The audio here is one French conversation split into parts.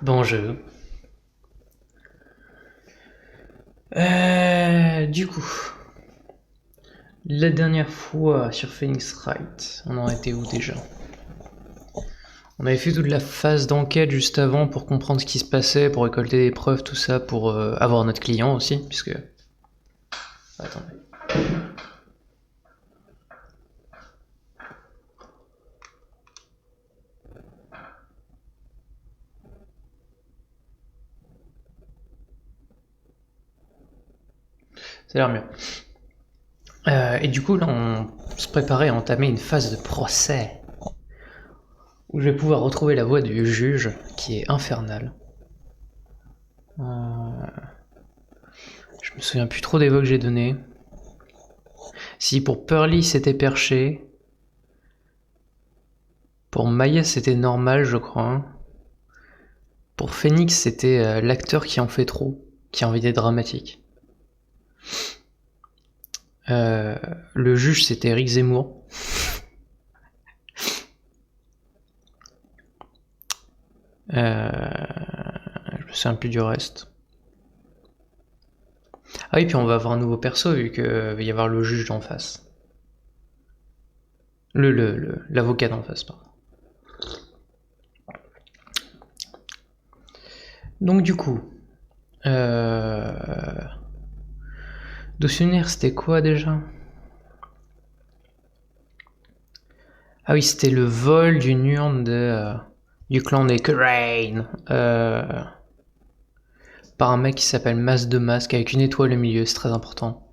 Bon jeu. Du coup, la dernière fois sur Phoenix Wright, on en était où déjà? On avait fait toute la phase d'enquête juste avant pour comprendre ce qui se passait, pour récolter des preuves, tout ça, pour avoir notre client aussi, puisque... Attendez. Ça a l'air mieux. Et du coup, là, on se préparait à entamer une phase de procès, où je vais pouvoir retrouver la voix du juge, qui est infernale. Je me souviens plus trop des voix que j'ai données. Si pour Pearly c'était perché, pour Maya c'était normal je crois. Pour Phoenix c'était l'acteur qui en fait trop, qui a envie d'être dramatique. Le juge c'était Eric Zemmour. Je me souviens plus du reste. Ah oui, puis on va avoir un nouveau perso vu qu'il va y avoir le juge d'en face. L'avocat d'en face, pardon. Donc du coup, Dossunaire c'était quoi déjà? Ah oui, c'était le vol d'une urne du clan des Crane par un mec qui s'appelle Mas de Masque avec une étoile au milieu, c'est très important.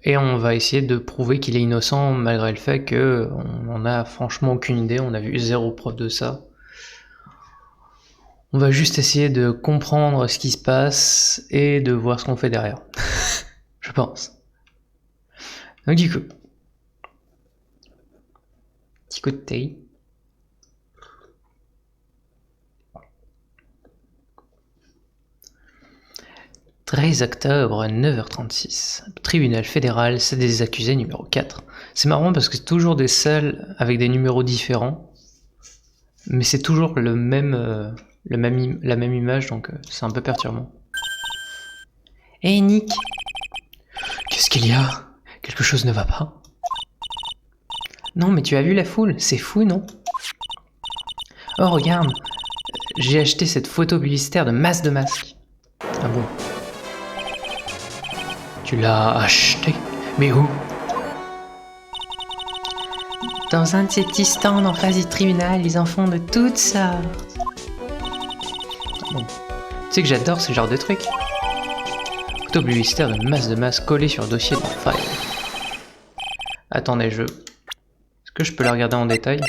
Et on va essayer de prouver qu'il est innocent malgré le fait qu'on en a franchement aucune idée, on a vu zéro preuve de ça. On va juste essayer de comprendre ce qui se passe et de voir ce qu'on fait derrière. Je pense. Donc du coup, petit coup de thé. 13 octobre, 9h36. Tribunal fédéral, c'est des accusés numéro 4. C'est marrant parce que c'est toujours des salles avec des numéros différents, mais c'est toujours la même image, donc c'est un peu perturbant. Hey Nick, qu'est-ce qu'il y a? Quelque chose ne va pas? Non, mais tu as vu la foule? C'est fou, non? Oh, regarde, j'ai acheté cette photo publicitaire de Mas de Masque. Ah bon? Tu l'as acheté? Mais où? Dans un de ces petits stands en face du tribunal, ils en font de toutes sortes. Bon. Tu sais que j'adore ce genre de trucs. Photo publicitaire de Masque collé sur le dossier de file. Attendez, est-ce que je peux la regarder en détail?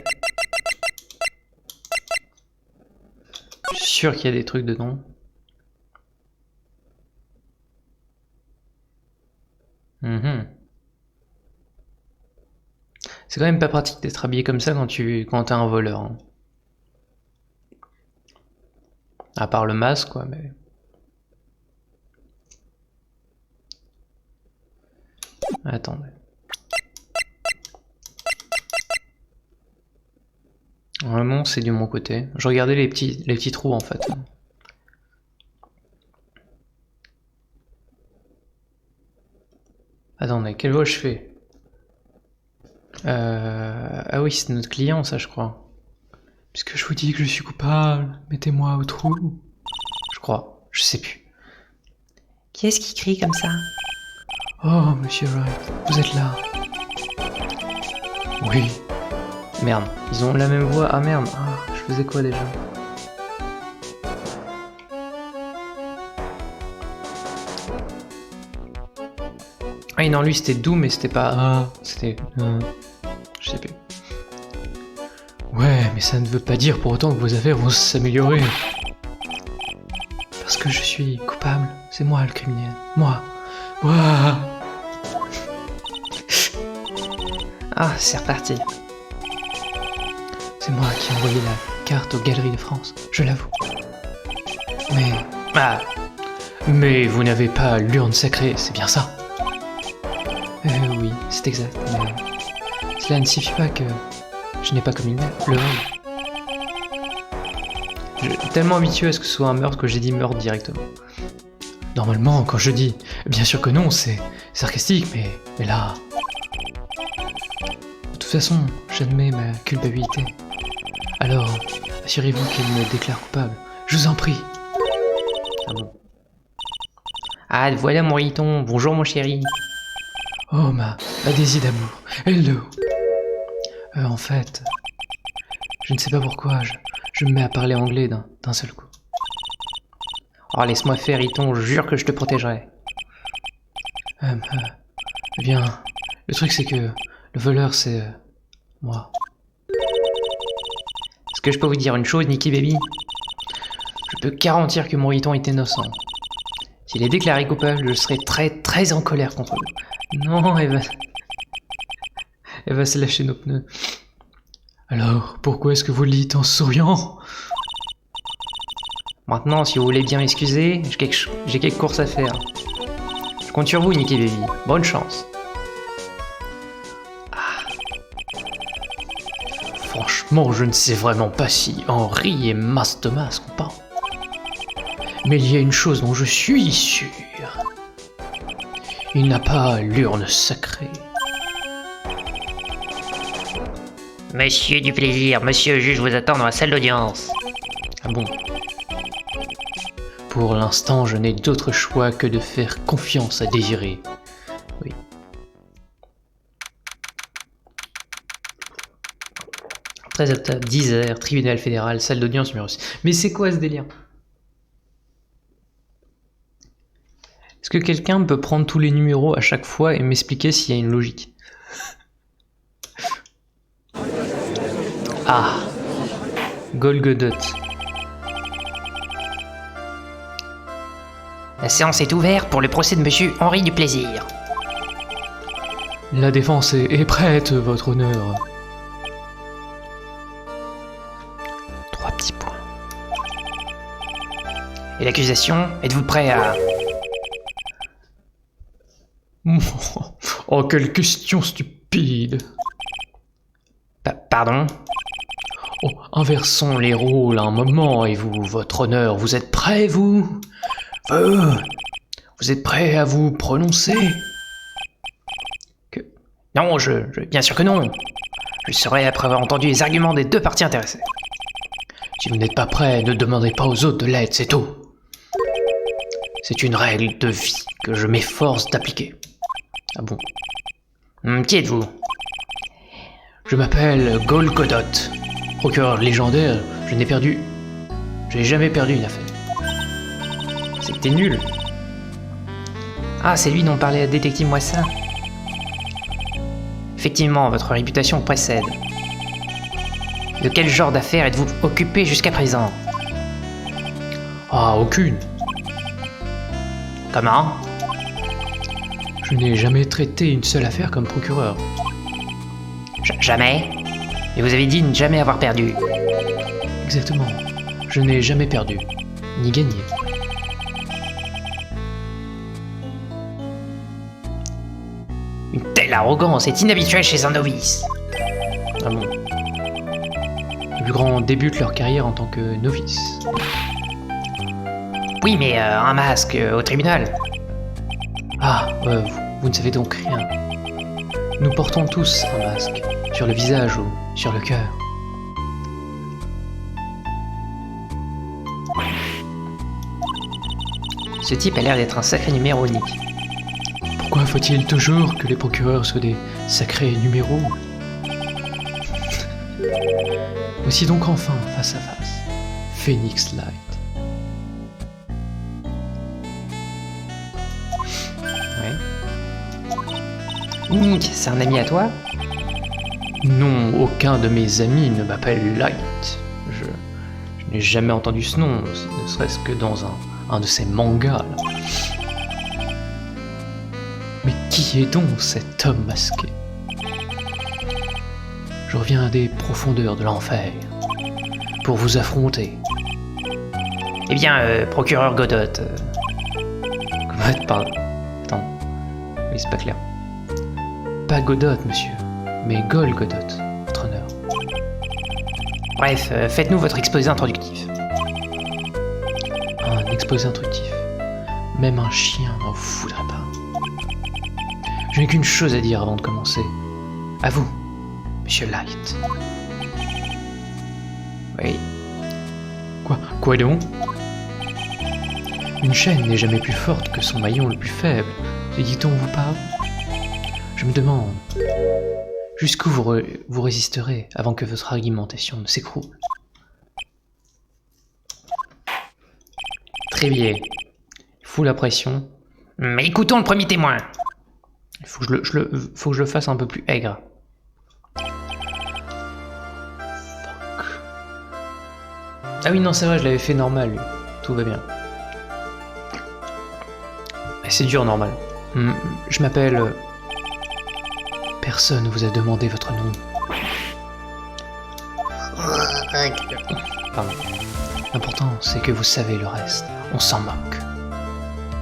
Je suis sûr qu'il y a des trucs dedans. C'est quand même pas pratique d'être habillé comme ça quand t'es un voleur. Hein. À part le masque, quoi, mais... Attendez. Vraiment, c'est de mon côté. Je regardais les petits trous, en fait. Attendez, quelle voix je fais? Ah oui, c'est notre client, ça, je crois. Puisque je vous dis que je suis coupable, mettez-moi au trou. Je crois, je sais plus. Qui est-ce qui crie comme ça? Oh, monsieur Wright, vous êtes là. Oui. Merde, ils ont la même voix. Ah merde, je faisais quoi déjà? Ah non, lui c'était Doom, mais c'était pas... c'était... je sais plus. Ouais, mais ça ne veut pas dire pour autant que vos affaires vont s'améliorer. Parce que je suis coupable. C'est moi le criminel. Moi. Ah, c'est reparti. C'est moi qui ai envoyé la carte aux Galeries de France, je l'avoue. Mais... Mais vous n'avez pas l'urne sacrée, c'est bien ça? Oui, c'est exact. Mais cela ne signifie pas que Je n'ai pas commis le vol. Je suis tellement habitué à ce que ce soit un meurtre que j'ai dit meurtre directement. Normalement, quand je dis bien sûr que non, c'est sarcastique, mais là... De toute façon, j'admets ma culpabilité. Alors, assurez-vous qu'il me déclare coupable. Je vous en prie. Ah bon. Ah, voilà mon riton. Bonjour mon chéri. Oh, ma Daisy d'amour. Hello. En fait, je ne sais pas pourquoi, je me mets à parler anglais d'un seul coup. Oh, laisse-moi faire, riton, je jure que je te protégerai. Eh bien, le truc c'est que le voleur c'est... moi. Est-ce que je peux vous dire une chose, Nicky Baby? Je peux garantir que mon riton est innocent. S'il est déclaré coupable, je serai très en colère contre lui. Non, elle va se lâcher nos pneus. Alors, pourquoi est-ce que vous le dites en souriant? Maintenant, si vous voulez bien m'excuser, j'ai quelques courses à faire. Je compte sur vous, Nicky Baby. Bonne chance. Ah. Franchement, je ne sais vraiment pas si Henri et Mas Thomas se comparent. Mais il y a une chose dont je suis sûr. Il n'a pas l'urne sacrée. Monsieur du plaisir, monsieur le juge vous attend dans la salle d'audience. Ah bon? Pour l'instant, je n'ai d'autre choix que de faire confiance à Désiré. Oui. « 13 octobre, 10h, tribunal fédéral, salle d'audience numéro 6. » Mais c'est quoi ce délire? Est-ce que quelqu'un peut prendre tous les numéros à chaque fois et m'expliquer s'il y a une logique? Ah, Golgodot. La séance est ouverte pour le procès de monsieur Henri du Plaisir. La défense est prête, votre honneur. 3 petits points. Et l'accusation, êtes-vous prêt à... Oh, quelle question stupide. Pardon? Oh, inversons les rôles un moment, et vous, votre honneur, vous êtes prêt, vous? Vous êtes prêt à vous prononcer? Non, bien sûr que non. Je serai après avoir entendu les arguments des deux parties intéressées. Si vous n'êtes pas prêt, ne demandez pas aux autres de l'aide, c'est tout. C'est une règle de vie que je m'efforce d'appliquer. Ah bon? Qui êtes-vous? Je m'appelle Golgodot. Procureur légendaire, je n'ai jamais perdu une affaire. C'était nul. Ah, c'est lui dont parlait la détective Moissin. Effectivement, votre réputation précède. De quel genre d'affaires êtes-vous occupé jusqu'à présent? Ah, aucune. Comment? Je n'ai jamais traité une seule affaire comme procureur. Jamais? Et vous avez dit ne jamais avoir perdu. Exactement. Je n'ai jamais perdu, ni gagné. Une telle arrogance est inhabituelle chez un novice. Ah bon? Les plus grands débutent leur carrière en tant que novice. Oui, mais un masque au tribunal. Ah, vous ne savez donc rien. Nous portons tous un masque, sur le visage ou sur le cœur. Ce type a l'air d'être un sacré numéro unique. Pourquoi faut-il toujours que les procureurs soient des sacrés numéros? Voici donc enfin face à face, Phoenix Light. Ouais. C'est un ami à toi? Non, aucun de mes amis ne m'appelle Light. Je n'ai jamais entendu ce nom, ne serait-ce que dans un de ces mangas là. Mais qui est donc cet homme masqué? Je reviens des profondeurs de l'enfer pour vous affronter. Eh bien, procureur Godot... Pardon. Attends. Oui, c'est pas clair. Pas Godot, monsieur, mais Golgodot, votre honneur. Bref, faites-nous votre exposé introductif. Un exposé introductif. Même un chien n'en voudrait pas. Je n'ai qu'une chose à dire avant de commencer. À vous, Monsieur Light. Oui. Quoi donc? Une chaîne n'est jamais plus forte que son maillon le plus faible. Dit-on vous parle? Je me demande jusqu'où vous résisterez avant que votre argumentation ne s'écroule. Trévier. Fout la pression. Mais écoutons le premier témoin. Il faut que je le fasse un peu plus aigre. Ah oui, non, c'est vrai, je l'avais fait normal, lui. Tout va bien. C'est dur, normal. Je m'appelle... Personne ne vous a demandé votre nom. Pardon. L'important, c'est que vous savez le reste. On s'en moque.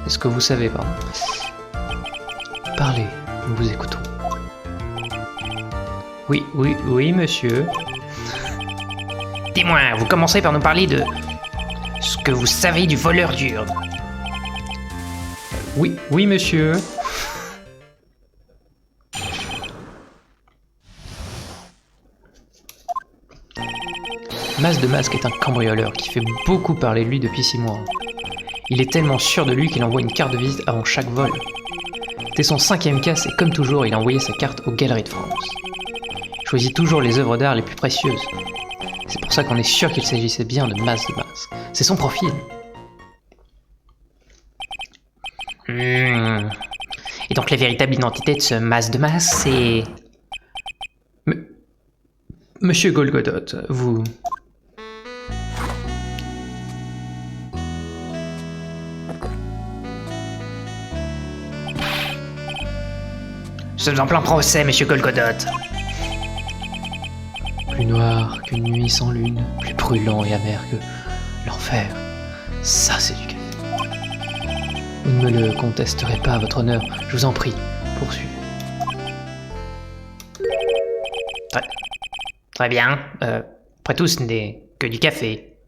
C'est ce que vous savez, pardon. Parlez, nous vous écoutons. Oui, monsieur. Témoin, vous commencez par nous parler de ce que vous savez du voleur d'urne. Oui, monsieur. Mas de Masque est un cambrioleur qui fait beaucoup parler de lui depuis 6 mois. Il est tellement sûr de lui qu'il envoie une carte de visite avant chaque vol. C'était son 5e casse et comme toujours, il a envoyé sa carte aux Galeries de France. Il choisit toujours les œuvres d'art les plus précieuses. C'est pour ça qu'on est sûr qu'il s'agissait bien de Mas de Masque. C'est son profil. Et donc la véritable identité de ce Mas de Masque, c'est... Monsieur Golgodot, vous... Nous sommes en plein procès, monsieur Golgodot. Plus noir qu'une nuit sans lune, plus brûlant et amer que l'enfer. Ça, c'est du café. Vous ne me le contesterez pas, votre honneur. Je vous en prie, poursuivez. Très bien. Après tout, ce n'est que du café.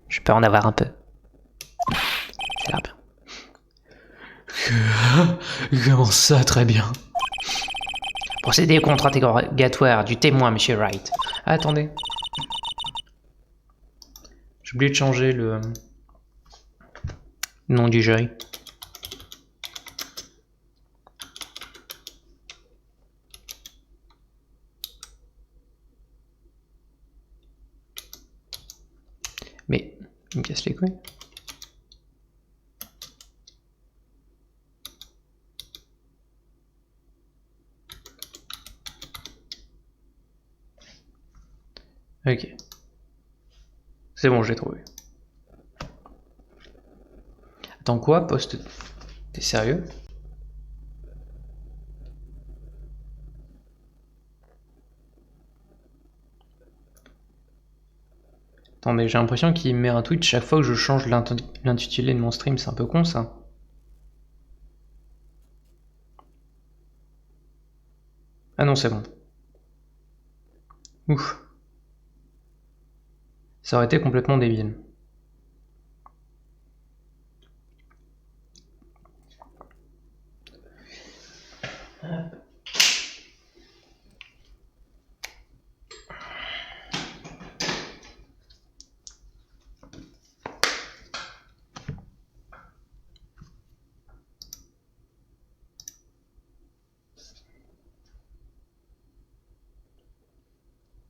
Je peux en avoir un peu. Ça a l'air bien. Comment ça, très bien? Procédez au contre-interrogatoire du témoin, monsieur Wright. Ah, attendez. J'ai oublié de changer le nom du jury. Mais, il me casse les couilles. Ok. C'est bon, je l'ai trouvé. Attends quoi, poste... T'es sérieux? Attends, mais j'ai l'impression qu'il met un tweet chaque fois que je change l'intitulé de mon stream, c'est un peu con ça. Ah non, c'est bon. Ouf. Ça aurait été complètement débile.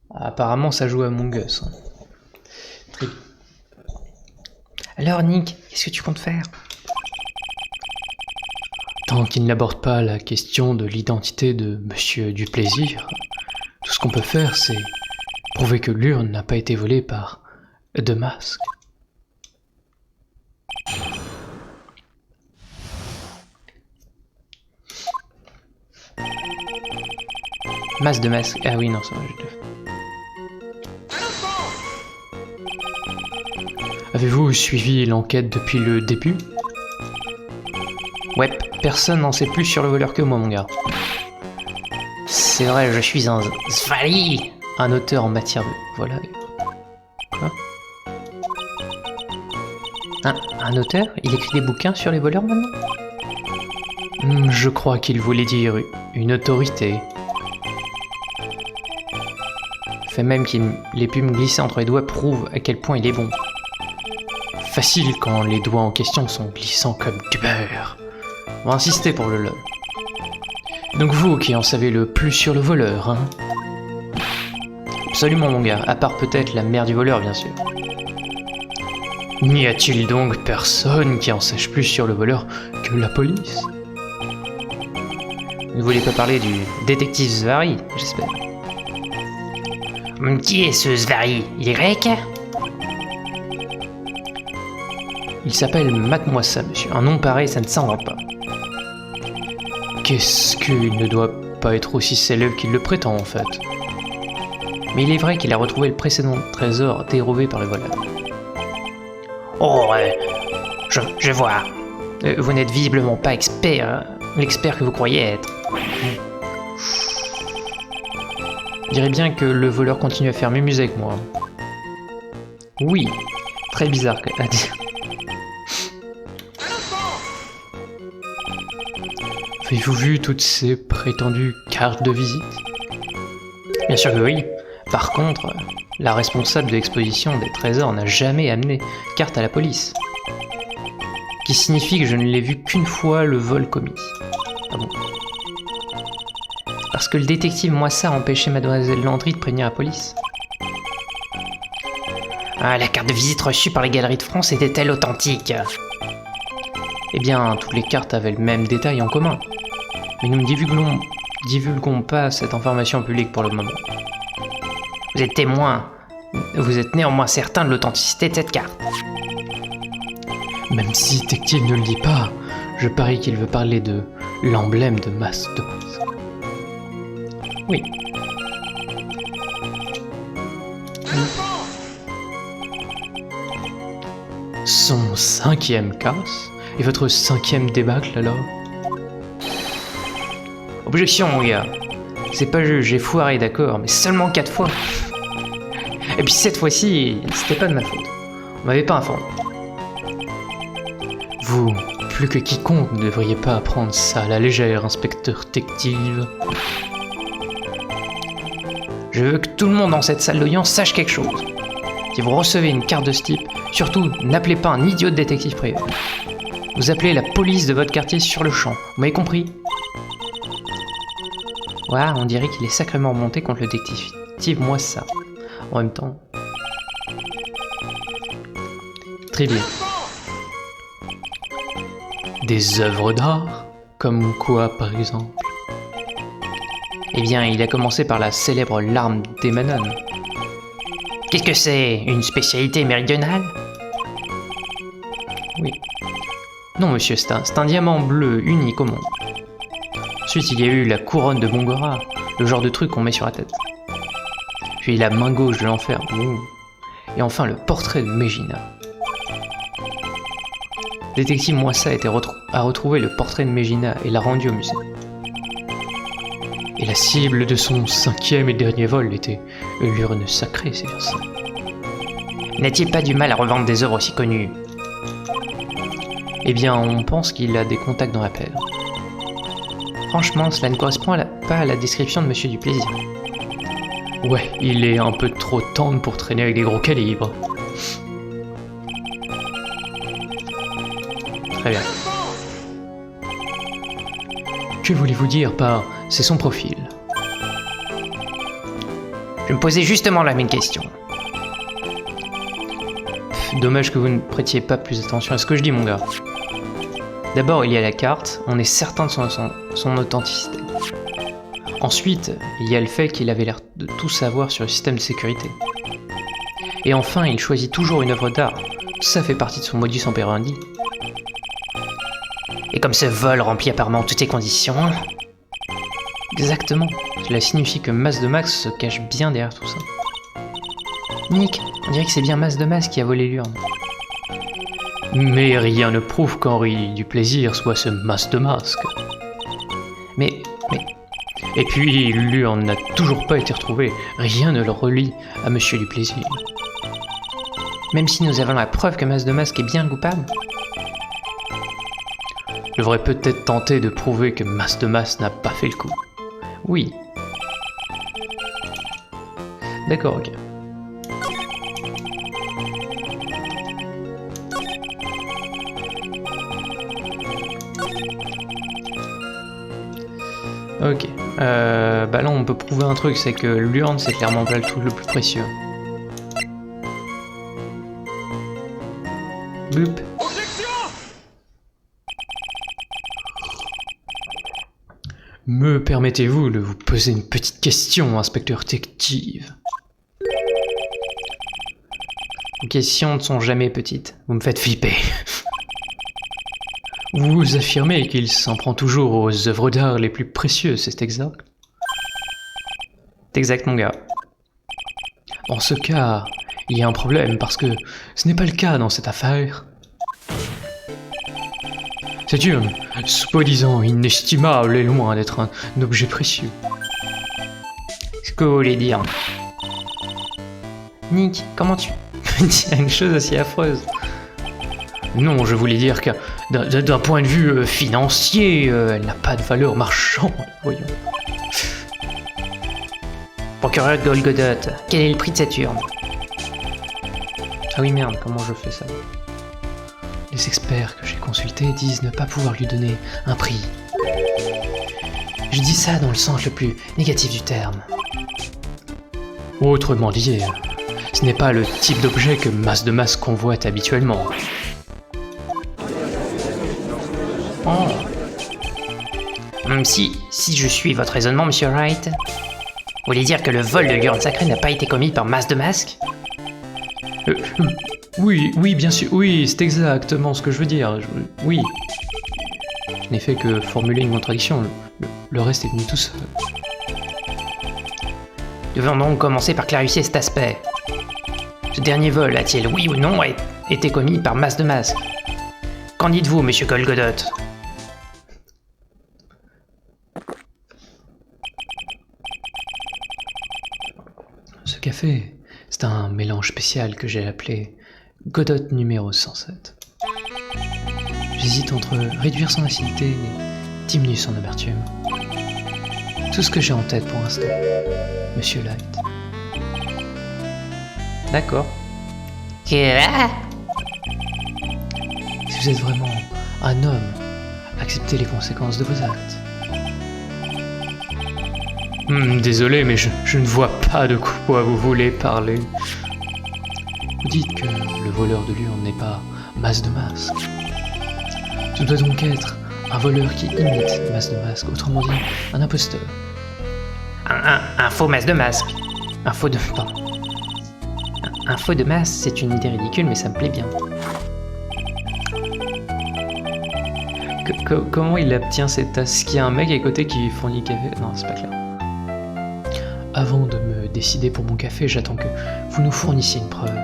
Apparemment, ça joue à Among Us. Hein. Très bien. Alors, Nick, qu'est-ce que tu comptes faire? Tant qu'il n'aborde pas la question de l'identité de Monsieur Duplaisir, tout ce qu'on peut faire, c'est prouver que l'urne n'a pas été volée par De Masque. Mas de Masque. Ah oui, non, ça va, je l'ai fait. Avez-vous suivi l'enquête depuis le début? Ouais, personne n'en sait plus sur le voleur que moi, mon gars. C'est vrai, je suis un Svali. un auteur en matière de... Voilà. Quoi? Un auteur? Il écrit des bouquins sur les voleurs maintenant? Je crois qu'il voulait dire une autorité. Le fait même qu'il ait pu me glisser entre les doigts prouve à quel point il est bon. Facile quand les doigts en question sont glissants comme du beurre. On va insister pour le lol. Donc vous qui en savez le plus sur le voleur, hein? Absolument mon gars, à part peut-être la mère du voleur bien sûr. N'y a-t-il donc personne qui en sache plus sur le voleur que la police? Vous ne voulez pas parler du détective Zvari, j'espère? Qui est ce Zvari? Il est grec? Il s'appelle Mac-moi-ça, monsieur. Un nom pareil, ça ne s'invente pas. Qu'est-ce qu'il ne doit pas être aussi célèbre qu'il le prétend, en fait. Mais il est vrai qu'il a retrouvé le précédent trésor dérobé par le voleur. Oh, je vois. Vous n'êtes visiblement pas l'expert que vous croyez être. Je dirais bien que le voleur continue à faire mémuse avec moi. Oui, très bizarre à dire. Avez-vous vu toutes ces prétendues cartes de visite? Bien sûr que oui. Par contre, la responsable de l'exposition des trésors n'a jamais amené carte à la police. Qui signifie que je ne l'ai vu qu'une fois le vol commis. Ah bon? Parce que le détective Moissa a empêché Mademoiselle Landry de prévenir la police. Ah, la carte de visite reçue par les Galeries de France était-elle authentique? Eh bien, toutes les cartes avaient le même détail en commun. Mais nous ne divulguons pas cette information publique pour le moment. Vous êtes témoin. Vous êtes néanmoins certain de l'authenticité de cette carte. Même si détective ne le dit pas, je parie qu'il veut parler de l'emblème de Mastos. Oui. Son 5e casse? Et votre 5e débâcle alors? Objection mon gars. C'est pas juste, j'ai foiré d'accord, mais seulement 4 fois. Et puis cette fois-ci, c'était pas de ma faute. On m'avait pas informé. Vous, plus que quiconque, ne devriez pas prendre ça à la légère, inspecteur détective. Je veux que tout le monde dans cette salle d'audience sache quelque chose. Si vous recevez une carte de ce type, surtout n'appelez pas un idiot de détective privé. Vous appelez la police de votre quartier sur le champ. Vous m'avez compris? Ouah, on dirait qu'il est sacrément remonté contre le détective Moissa. En même temps... Très bien. Des œuvres d'art? Comme quoi, par exemple? Eh bien, il a commencé par la célèbre larme d'Emanon. Qu'est-ce que c'est? Une spécialité méridionale? Oui. Non, monsieur, c'est un diamant bleu unique au monde. Ensuite, il y a eu la couronne de Bongora, le genre de truc qu'on met sur la tête. Puis la main gauche de l'enfer. Et enfin, le portrait de Mégina. Détective Moissa a retrouvé le portrait de Mégina et l'a rendu au musée. Et la cible de son 5e et dernier vol était l'urne sacrée, c'est bien ça. N'a-t-il pas du mal à revendre des œuvres aussi connues? Eh bien, on pense qu'il a des contacts dans la paire. Franchement, cela ne correspond pas à la description de Monsieur du Plaisir. Ouais, il est un peu trop tendre pour traîner avec des gros calibres. Très bien. Que voulez-vous dire par « c'est son profil » ? Je me posais justement la même question. Dommage que vous ne prêtiez pas plus attention à ce que je dis, mon gars. D'abord, il y a la carte, on est certain de son authenticité. Ensuite, il y a le fait qu'il avait l'air de tout savoir sur le système de sécurité. Et enfin, il choisit toujours une œuvre d'art. Ça fait partie de son modus operandi. Et comme ce vol remplit apparemment toutes ces conditions... Exactement. Cela signifie que Mas de Max se cache bien derrière tout ça. Nick, on dirait que c'est bien Mas de Max qui a volé l'urne. Mais rien ne prouve qu'Henri du Plaisir soit ce Mas de Masque. Mais, Et puis, Luan n'a toujours pas été retrouvé. Rien ne le relie à Monsieur Duplaisir. Même si nous avons la preuve que Mas de Masque est bien coupable? Je devrais peut-être tenter de prouver que Mas de Masque n'a pas fait le coup. Oui. D'accord, ok. Ok. Bah là on peut prouver un truc, c'est que l'urne c'est clairement pas le truc le plus précieux. Boop. Me permettez-vous de vous poser une petite question, inspecteur détective? Vos questions ne sont jamais petites, vous me faites flipper. Vous affirmez qu'il s'en prend toujours aux œuvres d'art les plus précieuses, c'est exact? C'est exact, mon gars. En ce cas, il y a un problème parce que ce n'est pas le cas dans cette affaire. Cette urne, soi-disant inestimable, est loin d'être un objet précieux. Ce que vous voulez dire? Nick, comment tu peux dire une chose aussi affreuse? Non, je voulais dire que d'un point de vue financier, elle n'a pas de valeur marchande, voyons. Procureur Golgodot, quel est le prix de cette urne? Ah oui merde, comment je fais ça? Les experts que j'ai consultés disent ne pas pouvoir lui donner un prix. Je dis ça dans le sens le plus négatif du terme. Autrement dit, ce n'est pas le type d'objet que Mas de Masque convoite habituellement. Oh. Si je suis votre raisonnement, Monsieur Wright, vous voulez dire que le vol de l'urne sacrée n'a pas été commis par Mas de Masque? Oui, bien sûr, oui, c'est exactement ce que je veux dire, oui. Je n'ai fait que formuler une contradiction, le reste est venu tout seul. Nous devons donc commencer par clarifier cet aspect. Ce dernier vol a-t-il, oui ou non, été commis par Mas de Masque? Qu'en dites-vous, Monsieur Golgodot? Ce café, c'est un mélange spécial que j'ai appelé Godot numéro 107. J'hésite entre réduire son acidité et diminuer son amertume. Tout ce que j'ai en tête pour l'instant, Monsieur Light. D'accord. Si vous êtes vraiment un homme, acceptez les conséquences de vos actes. Désolé, mais je ne vois pas de quoi vous voulez parler. Vous dites que le voleur de l'urne n'est pas Mas de Masque. Ce doit donc être un voleur qui imite Mas de Masque, autrement dit, un imposteur. Un faux Mas de Masque. Un faux de... Pardon. Un faux de Masque, c'est une idée ridicule, mais ça me plaît bien. Comment il obtient cette tasse? Qu'il y a un mec à côté qui fournit le café? Non, c'est pas clair. Avant de me décider pour mon café, j'attends que vous nous fournissiez une preuve.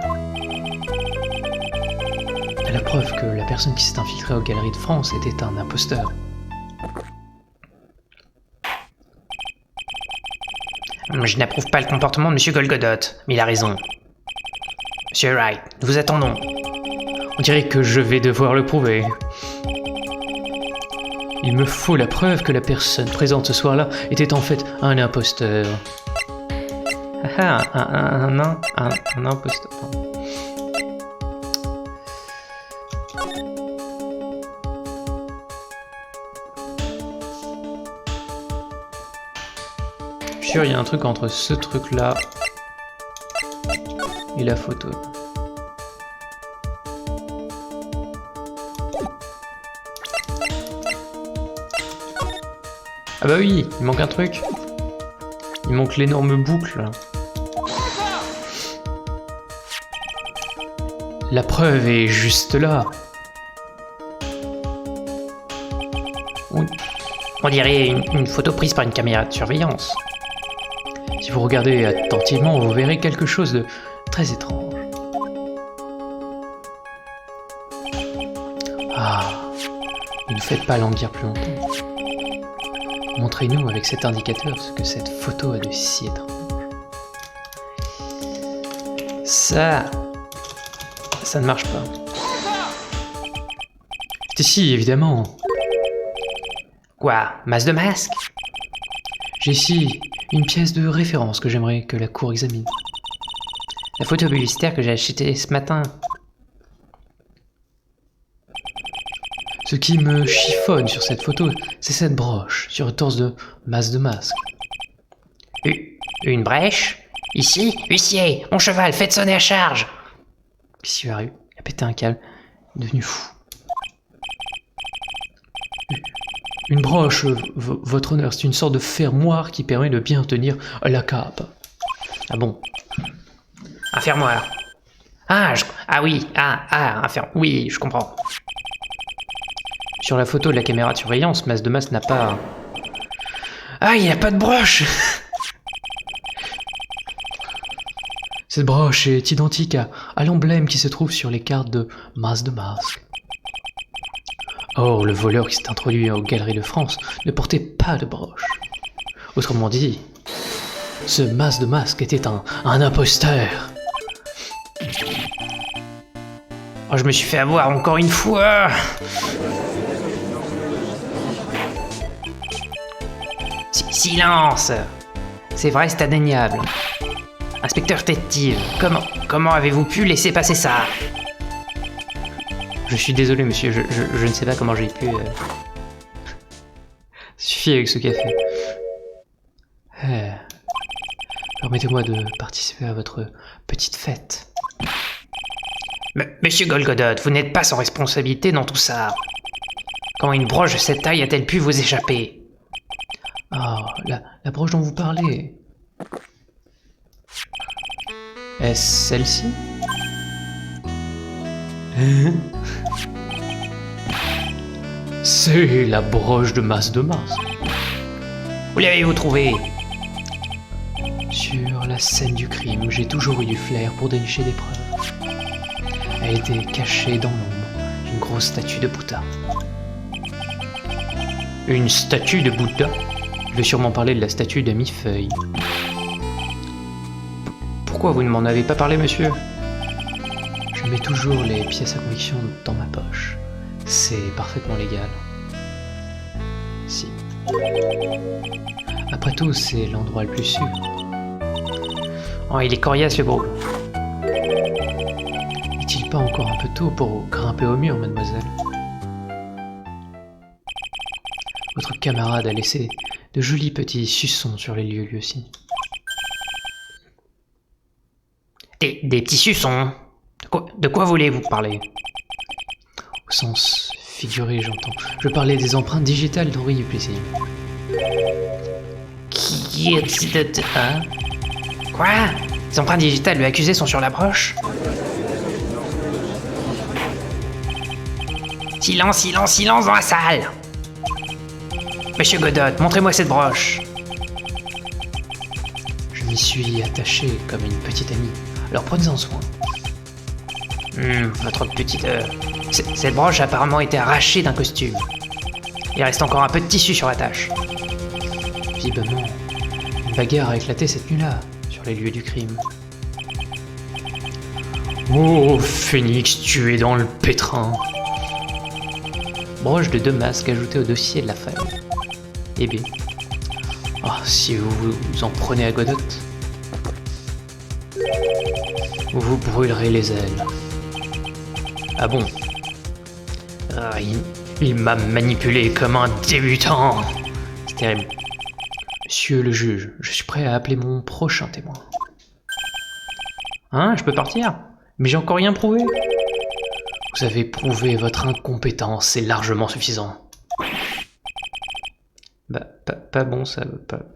La preuve que la personne qui s'est infiltrée aux Galeries de France était un imposteur. Je n'approuve pas le comportement de Monsieur Golgodot, mais il a raison. Monsieur Wright, nous vous attendons. On dirait que je vais devoir le prouver. Il me faut la preuve que la personne présente ce soir-là était en fait un imposteur. Ah, un imposteur. Je suis sûr, il y a un truc entre ce truc-là et la photo. Ah bah oui, il manque un truc. Il manque l'énorme boucle là. La preuve est juste là. On dirait une photo prise par une caméra de surveillance. Si vous regardez attentivement, vous verrez quelque chose de très étrange. Ah, ne faites pas languir plus longtemps. Montrez-nous avec cet indicateur ce que cette photo a de si étrange. Ça ne marche pas. C'est ici, évidemment. Quoi? Masse de masque? J'ai ici une pièce de référence que j'aimerais que la cour examine. La photo publicitaire que j'ai achetée ce matin. Ce qui me chiffonne sur cette photo, c'est cette broche sur le torse de masque. Une brèche? Ici? Huissier! Mon cheval, faites sonner à charge! Puis il a pété un câble, il est devenu fou. Une broche, votre honneur, c'est une sorte de fermoir qui permet de bien tenir la cape. Ah bon? Un fermoir. Oui, je comprends. Sur la photo de la caméra de surveillance, Mas n'a pas... Ah, il n'y a pas de broche! Cette broche est identique à l'emblème qui se trouve sur les cartes de Mas. Or, le voleur qui s'est introduit aux Galeries de France ne portait pas de broche. Autrement dit, ce Mas était un imposteur. Oh, je me suis fait avoir encore une fois! Silence! C'est vrai, c'est indéniable. Inspecteur Détective, comment avez-vous pu laisser passer ça? Je suis désolé, monsieur, je ne sais pas comment j'ai pu... Suffit avec ce café. Permettez-moi de participer à votre petite fête. Monsieur Golgodot, vous n'êtes pas sans responsabilité dans tout ça. Comment une broche de cette taille a-t-elle pu vous échapper? Ah, la broche dont vous parlez. Est-ce celle-ci? C'est la broche de Mas. Où l'avez-vous trouvée? Sur la scène du crime, j'ai toujours eu du flair pour dénicher des preuves. Elle était cachée dans l'ombre d'une grosse statue de Bouddha. Une statue de Bouddha? Je vais sûrement parler de la statue de Mi-Feuille. Pourquoi vous ne m'en avez pas parlé, monsieur? Je mets toujours les pièces à conviction dans ma poche. C'est parfaitement légal. Si. Après tout, c'est l'endroit le plus sûr. Oh, il est coriace, le beau. N'est-il pas encore un peu tôt pour grimper au mur, mademoiselle? Votre camarade a laissé de jolis petits suçons sur les lieux, lui aussi. Des petits suçons? De quoi voulez-vous parler? Au sens figuré, j'entends. Je parlais des empreintes digitales d'Henri Duplessis. Hein? Quoi? Les empreintes digitales de l'accusé sont sur la broche? Silence dans la salle! Monsieur Godot, montrez-moi cette broche. Je m'y suis attaché comme une petite amie. Alors prenez-en soin. Votre petite... Cette broche a apparemment été arrachée d'un costume. Il reste encore un peu de tissu sur la tâche. Visiblement, une bagarre a éclaté cette nuit-là, sur les lieux du crime. Oh, Phénix, tu es dans le pétrin. Broche de 2 masques ajoutée au dossier de la faille. Eh bien, si vous vous en prenez à Godot, vous vous brûlerez les ailes. Ah bon? Il m'a manipulé comme un débutant. C'est terrible. Monsieur le juge, je suis prêt à appeler mon prochain témoin. Hein, je peux partir? Mais j'ai encore rien prouvé. Vous avez prouvé votre incompétence, c'est largement suffisant. Bah, pas bon ça,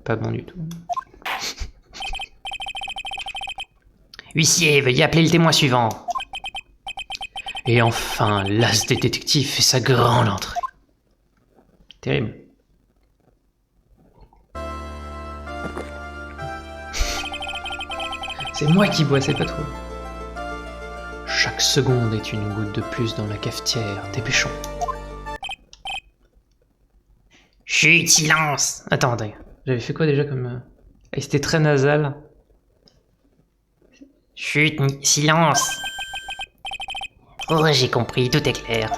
pas bon du tout. Huissier, veuillez appeler le témoin suivant. Et enfin, l'as des détectives fait sa grande entrée. Terrible. C'est moi qui bois, c'est pas toi. Chaque seconde est une goutte de plus dans la cafetière, dépêchons. Chut, silence. Attendez, j'avais fait quoi déjà comme... Et c'était très nasal. Chut, silence. Oh, j'ai compris, tout est clair.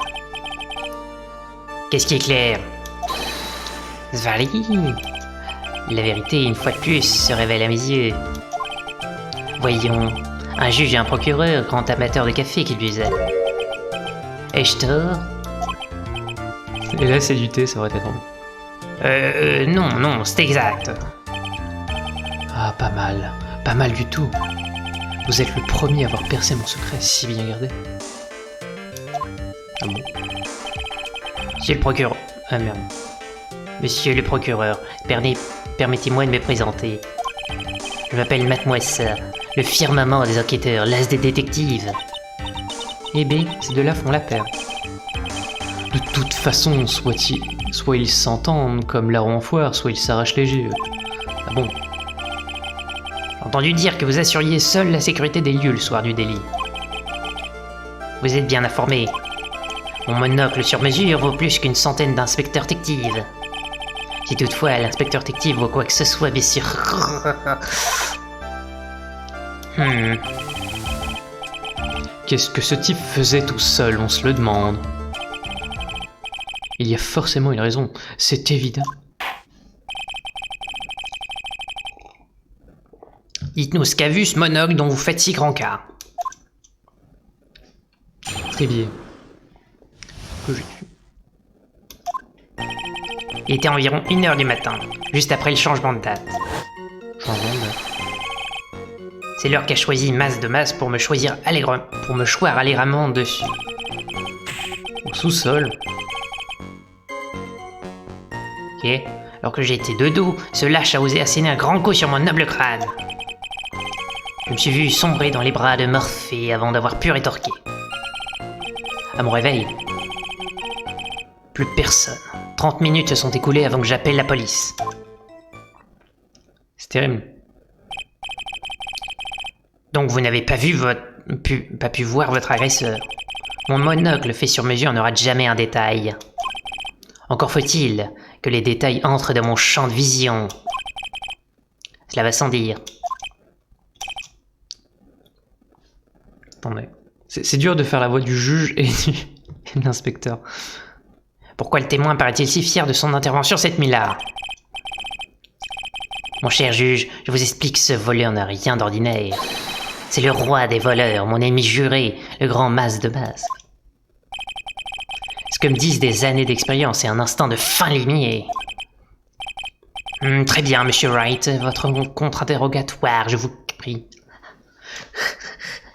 Qu'est-ce qui est clair? Svali. La vérité, une fois de plus, se révèle à mes yeux. Voyons, un juge et un procureur, grand amateur de café qui lui est. Ai-je tort? Et là c'est du thé, ça aurait été drôle. Non, c'est exact. Ah, pas mal du tout. Vous êtes le premier à avoir percé mon secret si bien gardé. Ah bon? Monsieur le procureur... Ah merde. Monsieur le procureur, permettez-moi de me présenter. Je m'appelle Mademoiselle, le firmament des enquêteurs, l'as des détectives. Eh bien, ces deux-là font la paire. De toute façon, soit ils s'entendent comme larron en foire, soit ils s'arrachent les yeux. Ah bon? J'ai entendu dire que vous assuriez seul la sécurité des lieux le soir du délit. Vous êtes bien informé. Mon monocle sur mesure vaut plus qu'une centaine d'inspecteurs détectives. Si toutefois l'inspecteur détective voit quoi que ce soit, bien sûr... Qu'est-ce que ce type faisait tout seul, on se le demande. Il y a forcément une raison, c'est évident. Dites-nous ce qu'a vu ce monocle dont vous faites si grand cas. Trébier. Que j'ai tué. Il était environ 1h du matin, juste après le changement de date. Changement de date. C'est l'heure qu'a choisi Mas de Mas pour me choisir pour me choir allègrement dessus. Au sous-sol. Ok. Alors que j'étais de dos, ce lâche a osé asséner un grand coup sur mon noble crâne. Je me suis vu sombrer dans les bras de Morphée avant d'avoir pu rétorquer. À mon réveil, plus personne. 30 minutes se sont écoulées avant que j'appelle la police. C'est terrible. Donc vous n'avez pas pu voir votre agresseur. Mon monocle fait sur mesure ne rate jamais un détail. Encore faut-il que les détails entrent dans mon champ de vision. Cela va sans dire. Attendez. C'est dur de faire la voix du juge et de l'inspecteur. Pourquoi le témoin paraît-il si fier de son intervention cette nuit-là? Mon cher juge, je vous explique que ce voleur n'a rien d'ordinaire. C'est le roi des voleurs, mon ennemi juré, le grand Mas de Mas. Ce que me disent des années d'expérience et un instinct de fin limier. Très bien, monsieur Wright, votre contre-interrogatoire, je vous prie.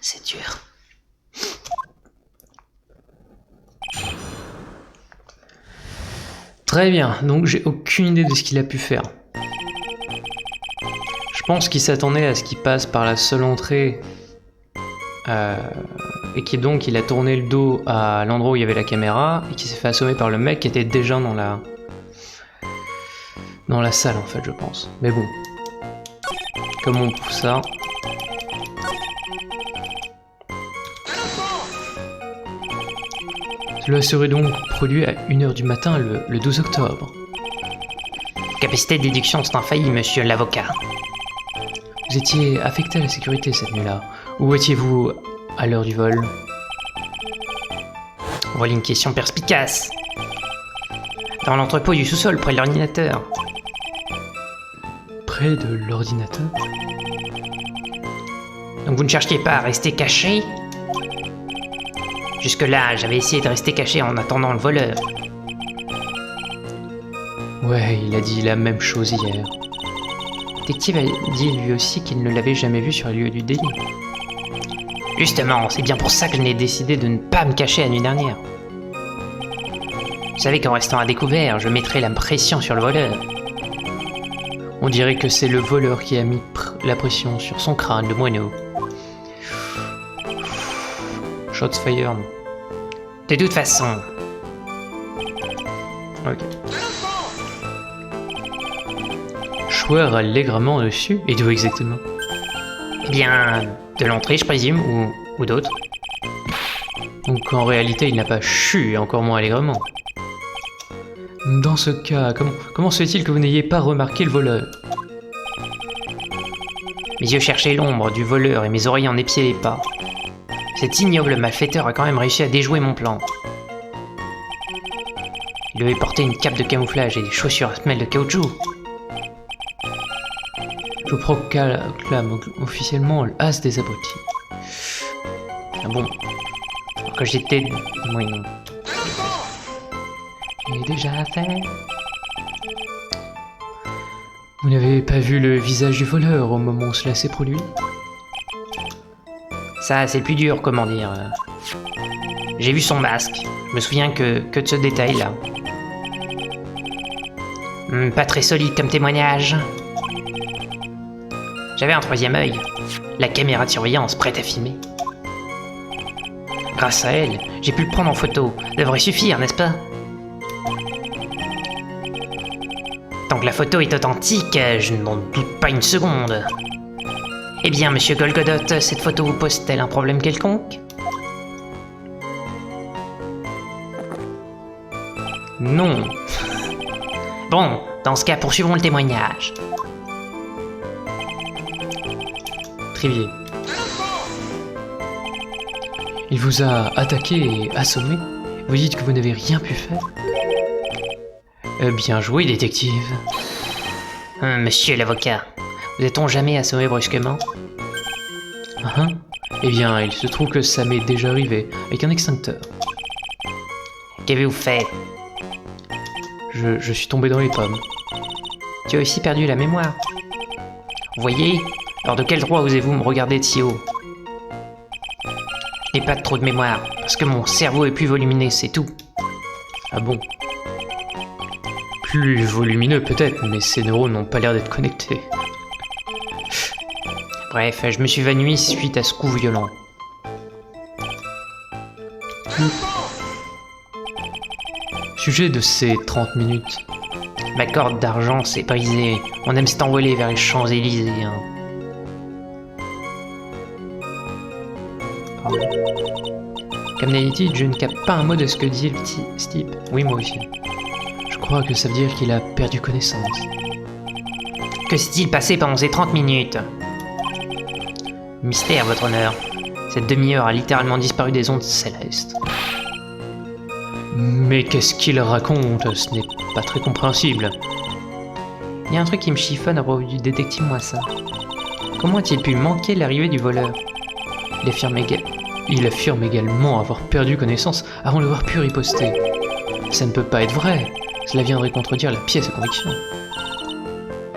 C'est dur. Très bien, donc j'ai aucune idée de ce qu'il a pu faire. Je pense qu'il s'attendait à ce qu'il passe par la seule entrée et donc il a tourné le dos à l'endroit où il y avait la caméra et qui s'est fait assommer par le mec qui était déjà dans la salle en fait, je pense. Mais bon, comment on prouve ça? Cela serait donc produit à 1h du matin le 12 octobre. Capacité de déduction sont infaillibles, monsieur l'avocat. Vous étiez affecté à la sécurité cette nuit-là. Où étiez-vous à l'heure du vol? Voilà une question perspicace. Dans l'entrepôt du sous-sol, près de l'ordinateur. Près de l'ordinateur? Donc vous ne cherchiez pas à rester caché? Jusque-là, j'avais essayé de rester caché en attendant le voleur. Ouais, il a dit la même chose hier. Le détective a dit lui aussi qu'il ne l'avait jamais vu sur les lieux du délit. Justement, c'est bien pour ça que je n'ai décidé de ne pas me cacher la nuit dernière. Vous savez qu'en restant à découvert, je mettrai la pression sur le voleur. On dirait que c'est le voleur qui a mis la pression sur son crâne de moineau. Shots fired. De toute façon. Ok. Choir allègrement dessus. Et d'où exactement? Eh bien, de l'entrée, je présume, ou d'autres. Donc en réalité, il n'a pas chu, et encore moins allègrement. Dans ce cas, comment se fait-il que vous n'ayez pas remarqué le voleur? Mes yeux cherchaient l'ombre du voleur et mes oreilles en épiaient les pas. Cet ignoble malfaiteur a quand même réussi à déjouer mon plan. Il devait porter une cape de camouflage et des chaussures à semelles de caoutchouc. Je proclame officiellement l'as des abrutis. Ah bon? Alors que j'étais... Oui, non. Il est déjà fait. Vous n'avez pas vu le visage du voleur au moment où cela s'est produit? Ça, c'est le plus dur, comment dire. J'ai vu son masque. Je me souviens que de ce détail-là. Pas très solide comme témoignage. J'avais un troisième œil. La caméra de surveillance prête à filmer. Grâce à elle, j'ai pu le prendre en photo. Devrait suffire, n'est-ce pas? Tant que la photo est authentique, je n'en doute pas une seconde. Eh bien, monsieur Golgodot, cette photo vous pose-t-elle un problème quelconque? Non. Bon, dans ce cas, poursuivons le témoignage. Trivier. Il vous a attaqué et assommé. Vous dites que vous n'avez rien pu faire? Bien joué, détective. Monsieur l'avocat, vous êtes-on jamais assommé brusquement? Hein? Eh bien, il se trouve que ça m'est déjà arrivé, avec un extincteur. Qu'avez-vous fait? Je suis tombé dans les pommes. Tu as aussi perdu la mémoire. Vous voyez? Alors de quel droit osez-vous me regarder de si haut? Je n'ai pas trop de mémoire, parce que mon cerveau est plus volumineux, c'est tout. Ah bon? Plus volumineux peut-être, mais ces neurones n'ont pas l'air d'être connectés. Bref, je me suis évanoui suite à ce coup violent. Sujet de ces 30 minutes. Ma corde d'argent s'est brisée. On aime s'envoler vers les Champs-Élysées. Hein. Pardon. Comme d'habitude, je ne capte pas un mot de ce que dit le petit Steve. Oui, moi aussi. Je crois que ça veut dire qu'il a perdu connaissance. Que s'est-il passé pendant ces 30 minutes? Mystère, votre honneur. Cette demi-heure a littéralement disparu des ondes célestes. Mais qu'est-ce qu'il raconte? Ce n'est pas très compréhensible. Il y a un truc qui me chiffonne à propos du détective Moissa. Comment a-t-il pu manquer l'arrivée du voleur? Il affirme également avoir perdu connaissance avant d'avoir pu riposter. Ça ne peut pas être vrai. Cela viendrait contredire la pièce à conviction.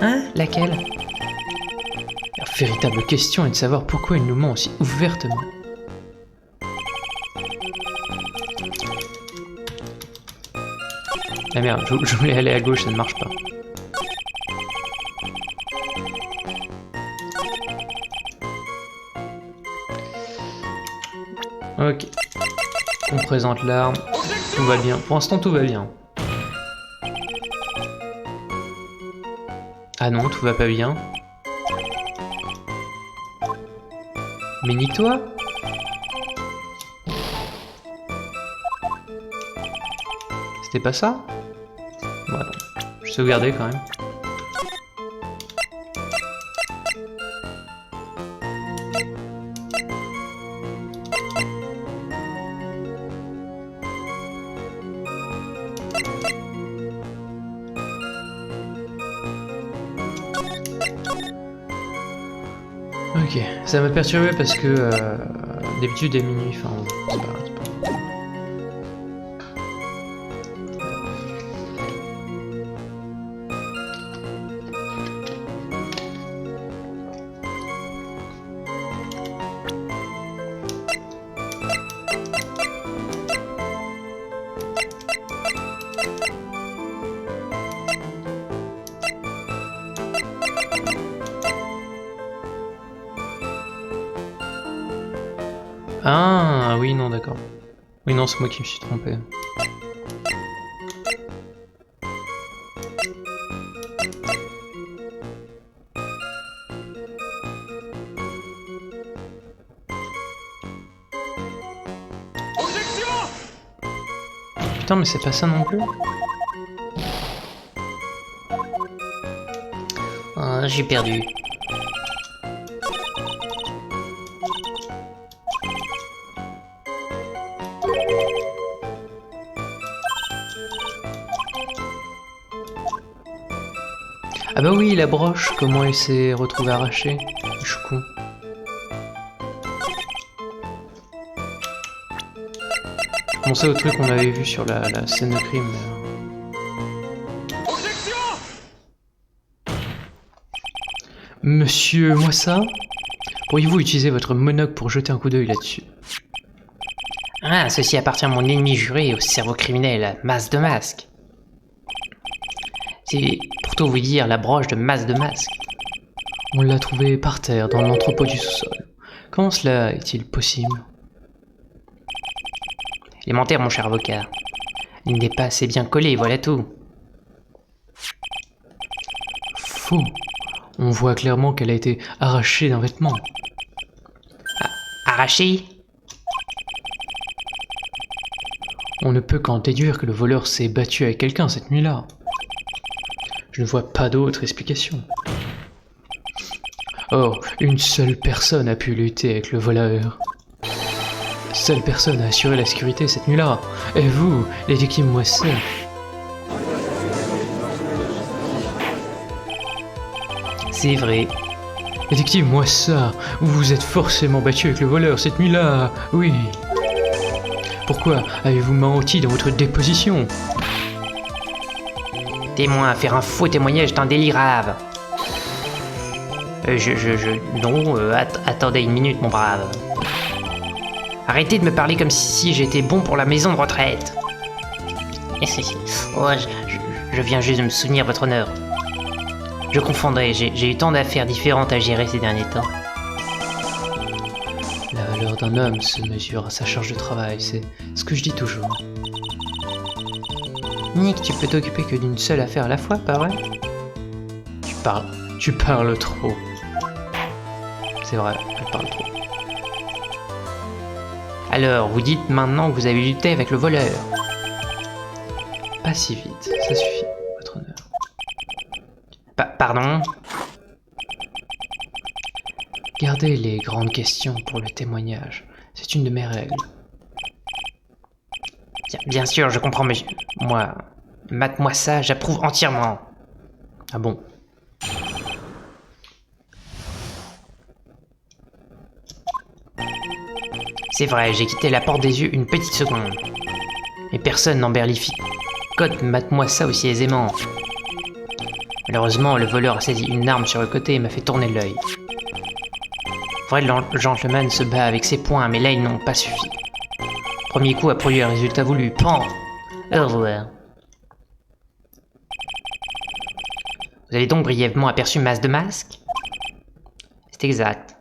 Hein? Laquelle? La véritable question est de savoir pourquoi il nous ment aussi ouvertement. Ah merde, je voulais aller à gauche, ça ne marche pas. Ok. On présente l'arme. Tout va bien. Pour l'instant, tout va bien. Ah non, tout va pas bien. Mais nique-toi. C'était pas ça? Bon, attends. Je sauvegardais quand même. Ok, ça m'a perturbé parce que d'habitude à minuit, enfin c'est pas grave. Ah oui, non, d'accord. Oui, non, c'est moi qui me suis trompé. Putain, mais c'est pas ça non plus. je suis perdu. Ah bah oui, la broche, comment elle s'est retrouvée arrachée. Je suis con. Je pensais au truc qu'on avait vu sur la scène de crime. Monsieur Moissa, pourriez-vous utiliser votre monocle pour jeter un coup d'œil là-dessus? Ah, ceci appartient à mon ennemi juré, au cerveau criminel, Masse de Masque. C'est pour tout vous dire la broche de Masse de Masque. On l'a trouvé par terre dans l'entrepôt du sous-sol. Comment cela est-il possible? Élémentaire, mon cher avocat. Il n'est pas assez bien collé, voilà tout. Faux. On voit clairement qu'elle a été arrachée d'un vêtement. Arraché? On ne peut qu'en déduire que le voleur s'est battu avec quelqu'un cette nuit-là. Je ne vois pas d'autre explication. Or, une seule personne a pu lutter avec le voleur. Seule personne a assuré la sécurité cette nuit-là. Et vous, détective Moissa. C'est vrai. Détective Moissa, vous vous êtes forcément battu avec le voleur cette nuit-là. Oui. Pourquoi avez-vous menti dans votre déposition? Témoin, faire un faux témoignage est un délit grave. Attendez une minute, mon brave. Arrêtez de me parler comme si j'étais bon pour la maison de retraite. Oh, je viens juste de me souvenir, votre honneur. Je confondrais, j'ai eu tant d'affaires différentes à gérer ces derniers temps. La valeur d'un homme se mesure à sa charge de travail, c'est ce que je dis toujours. Nick, tu peux t'occuper que d'une seule affaire à la fois, pas vrai? Tu parles trop. C'est vrai, elle parle trop. Alors, vous dites maintenant que vous avez lutté avec le voleur. Pas si vite, ça suffit, votre honneur. Pardon? Gardez les grandes questions pour le témoignage. C'est une de mes règles. Bien sûr, je comprends, mais moi ça, j'approuve entièrement. Ah bon? C'est vrai, j'ai quitté la porte des yeux une petite seconde. Mais personne n'emberlificote mate-moi ça aussi aisément. Malheureusement, le voleur a saisi une arme sur le côté et m'a fait tourner l'œil. Vrai, le gentleman se bat avec ses poings, mais là ils n'ont pas suffi. Premier coup a produit le résultat voulu. Pan! Au revoir. Vous avez donc brièvement aperçu Masse de Masque? C'est exact.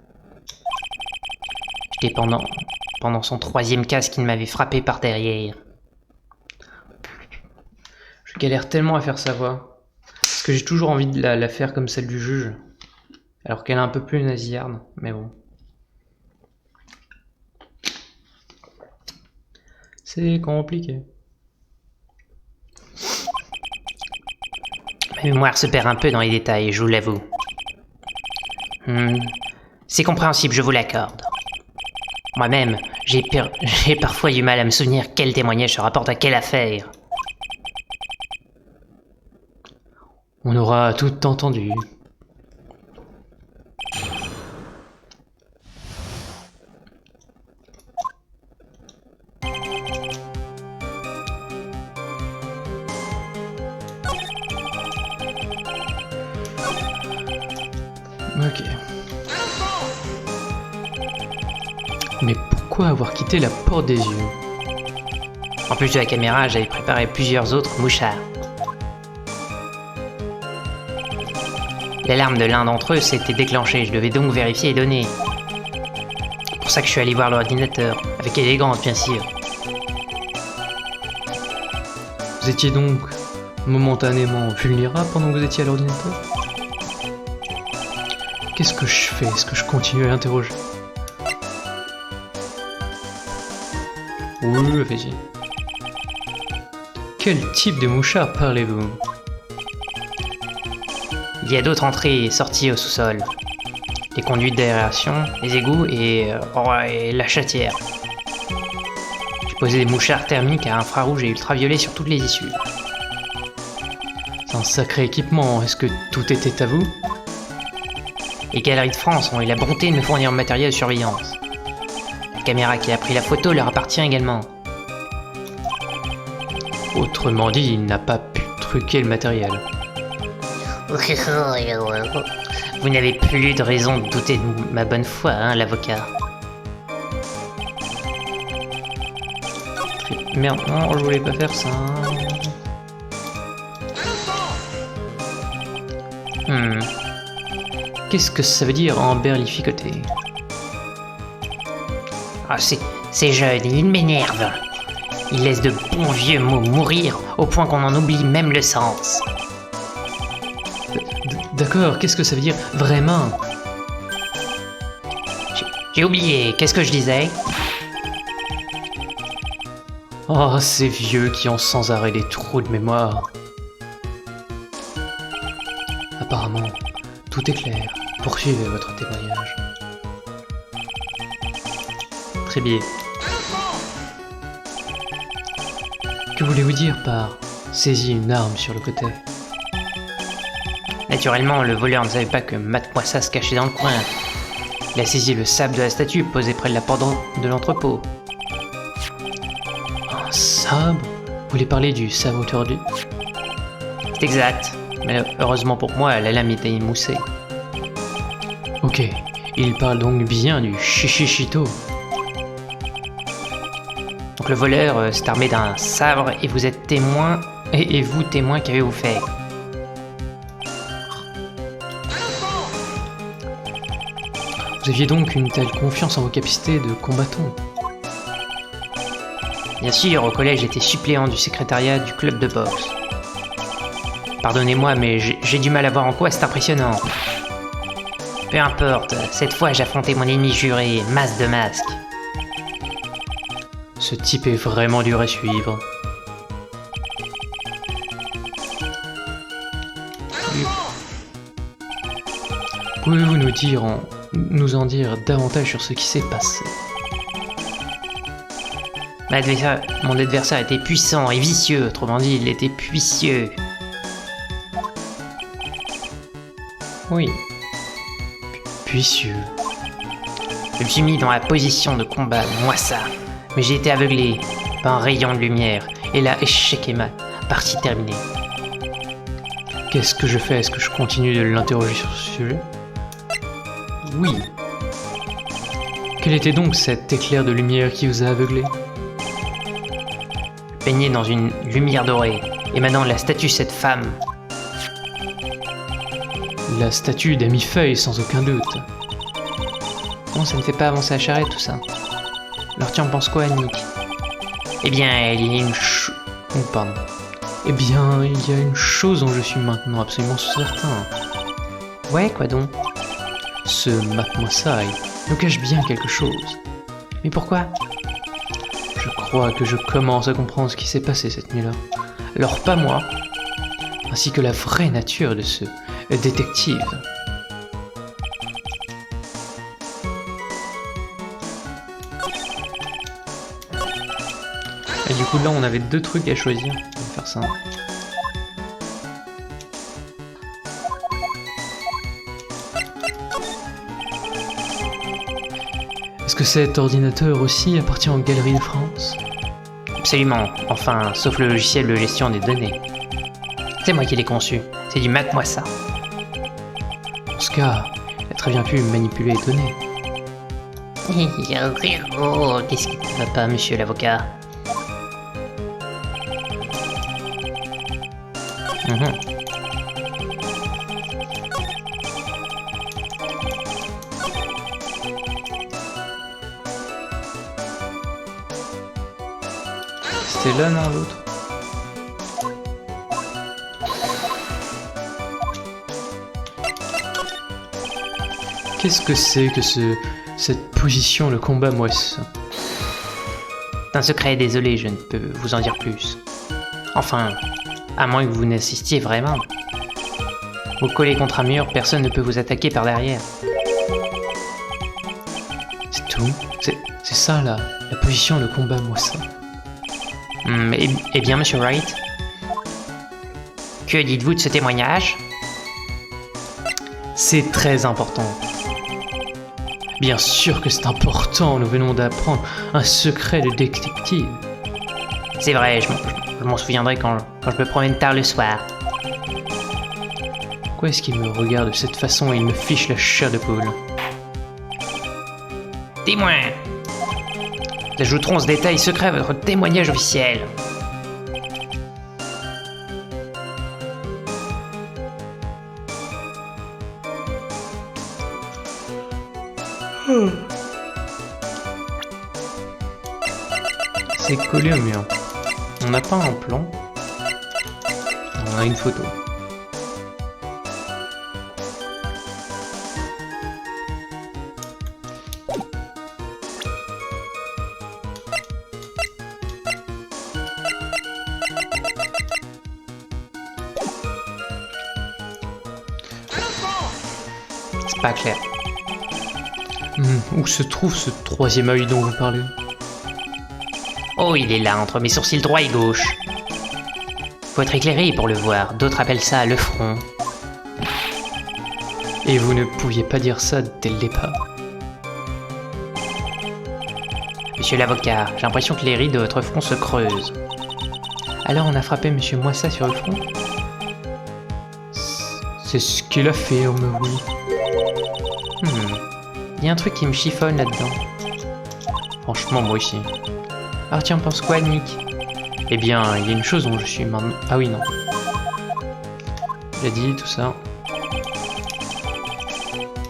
J'étais pendant son troisième casque qui m'avait frappé par derrière. Je galère tellement à faire sa voix. Parce que j'ai toujours envie de la faire comme celle du juge. Alors qu'elle est un peu plus nasillarde, mais bon. C'est compliqué. Ma mémoire se perd un peu dans les détails, je vous l'avoue. C'est compréhensible, je vous l'accorde. Moi-même, j'ai parfois du mal à me souvenir quel témoignage se rapporte à quelle affaire. On aura tout entendu. Ok. Mais pourquoi avoir quitté la porte des yeux? En plus de la caméra, j'avais préparé plusieurs autres mouchards. L'alarme de l'un d'entre eux s'était déclenchée, je devais donc vérifier les données. C'est pour ça que je suis allé voir l'ordinateur, avec élégance bien sûr. Vous étiez donc momentanément vulnérable pendant que vous étiez à l'ordinateur? Qu'est-ce que je fais? Est-ce que je continue à l'interroger? Oui, vas-y. Quel type de mouchard parlez-vous? Il y a d'autres entrées et sorties au sous-sol. Les conduites d'aération, les égouts et la chatière. J'ai posé des mouchards thermiques à infrarouge et ultraviolet sur toutes les issues. C'est un sacré équipement, est-ce que tout était à vous? Les Galeries de France ont eu la bonté de me fournir un matériel de surveillance. La caméra qui a pris la photo leur appartient également. Autrement dit, il n'a pas pu truquer le matériel. Vous n'avez plus de raison de douter de ma bonne foi, hein, l'avocat. Merde, non, je voulais pas faire ça. Qu'est-ce que ça veut dire emberlificoter? Ah, c'est jeune, il m'énerve. Il laisse de bons vieux mots mourir au point qu'on en oublie même le sens. D'accord, qu'est-ce que ça veut dire vraiment? J'ai oublié, qu'est-ce que je disais? Oh, ces vieux qui ont sans arrêt des trous de mémoire. Apparemment, tout est clair. Poursuivez votre témoignage. Très bien. Que voulez-vous dire par saisir une arme sur le côté? Naturellement, le voleur ne savait pas que Matmoissa se cachait dans le coin. Il a saisi le sable de la statue posée près de la porte de l'entrepôt. Un sabre? Vous voulez parler du sabre tordu? C'est exact, mais heureusement pour moi, la lame était émoussée. Ok, il parle donc bien du Shishichito. Donc le voleur s'est armé d'un sabre et vous êtes témoin. Et vous, témoin, qu'avez-vous fait? Vous aviez donc une telle confiance en vos capacités de combattant? Bien sûr, au collège, j'étais suppléant du secrétariat du club de boxe. Pardonnez-moi, mais j'ai du mal à voir en quoi c'est impressionnant. Peu importe, cette fois j'affrontais mon ennemi juré, Masse de Masque. Ce type est vraiment dur à suivre. Pouvez-vous nous en dire davantage sur ce qui s'est passé? Mon adversaire était puissant et vicieux, autrement dit, il était puicieux. Oui. Puicieux. Je me suis mis dans la position de combat, moi ça. Mais j'ai été aveuglé par un rayon de lumière. Et là, échec et mat, partie terminée. Qu'est-ce que je fais? Est-ce que je continue de l'interroger sur ce sujet? Oui. Quel était donc cet éclair de lumière qui vous a aveuglé? Baigné dans une lumière dorée, émanant de la statue de cette femme. La statue d'Amy Feuille, sans aucun doute. Bon, ça ne fait pas avancer la charrette tout ça. Alors tu en penses quoi, Nick? Eh bien, il y a une pardon. Eh bien, il y a une chose dont je suis maintenant absolument certain. Ouais, quoi donc? Ce Matmoissa nous cache bien quelque chose. Mais pourquoi? Je crois que je commence à comprendre ce qui s'est passé cette nuit-là. Alors pas moi, ainsi que la vraie nature de ce détective. Et du coup là on avait deux trucs à choisir. On va faire ça. Est-ce que cet ordinateur aussi appartient aux Galeries de France? Absolument, enfin, sauf le logiciel de gestion des données. C'est moi qui l'ai conçu, c'est du Matmoissa. En ce cas, il a très bien pu manipuler les données. Oh, qu'est-ce qui ne va pas, monsieur l'avocat? C'était l'un dans l'autre. Qu'est-ce que c'est que cette position de combat moisse? C'est un secret, désolé, je ne peux vous en dire plus. Enfin, à moins que vous n'assistiez vraiment. Vous collez contre un mur, personne ne peut vous attaquer par derrière. C'est tout? C'est ça, là, la position de combat, moi, ça. Eh bien, monsieur Wright, que dites-vous de ce témoignage? C'est très important. Bien sûr que c'est important, nous venons d'apprendre un secret de détective. C'est vrai, je m'en souviendrai quand je me promène tard le soir. Pourquoi est-ce qu'il me regarde de cette façon et il me fiche la chair de poule? Témoin! Nous ajouterons ce détail secret à votre témoignage officiel. C'est collé au mur. On n'a pas un plan. On a une photo. C'est pas clair. Où se trouve ce troisième œil dont vous parlez? Oh, il est là, entre mes sourcils droit et gauche. Faut être éclairé pour le voir, d'autres appellent ça le front. Et vous ne pouviez pas dire ça dès le départ. Monsieur l'avocat, j'ai l'impression que les rides de votre front se creusent. Alors on a frappé Monsieur Moissa sur le front? C'est ce qu'il affirme, oui. Il y a un truc qui me chiffonne là-dedans. Franchement, moi aussi. Alors tu en penses quoi, Nick? Eh bien, il y a une chose dont je suis maintenant... Ah oui, non. J'ai dit tout ça.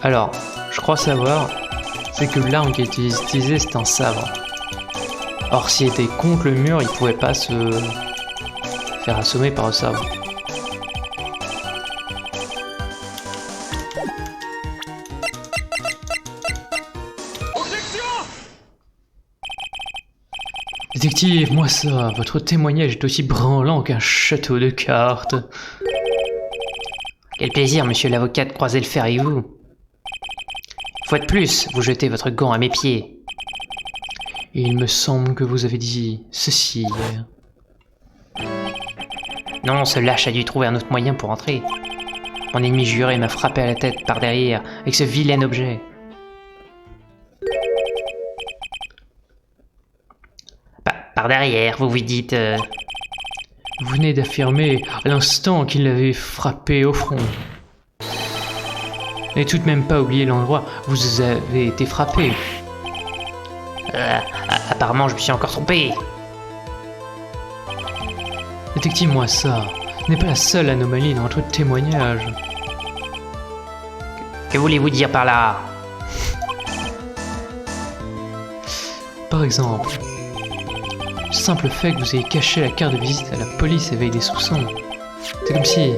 Alors, je crois savoir, c'est que l'arme qui est utilisée, c'est un sabre. Or, s'il était contre le mur, il pouvait pas se faire assommer par un sabre. Détective, moi ça, votre témoignage est aussi branlant qu'un château de cartes. Quel plaisir, monsieur l'avocat, de croiser le fer avec vous. Fois de plus, vous jetez votre gant à mes pieds. Il me semble que vous avez dit ceci hier. Non, ce lâche a dû trouver un autre moyen pour entrer. Mon ennemi juré m'a frappé à la tête par derrière avec ce vilain objet. Par derrière, vous vous dites... Vous venez d'affirmer à l'instant qu'il l'avait frappé au front. Et tout de même pas oublié l'endroit où vous avez été frappé. Apparemment, je me suis encore trompé. Détective, moi ça n'est pas la seule anomalie dans votre témoignage. Que voulez-vous dire par là? Par exemple, le simple fait que vous ayez caché la carte de visite à la police éveille des soupçons. C'est comme si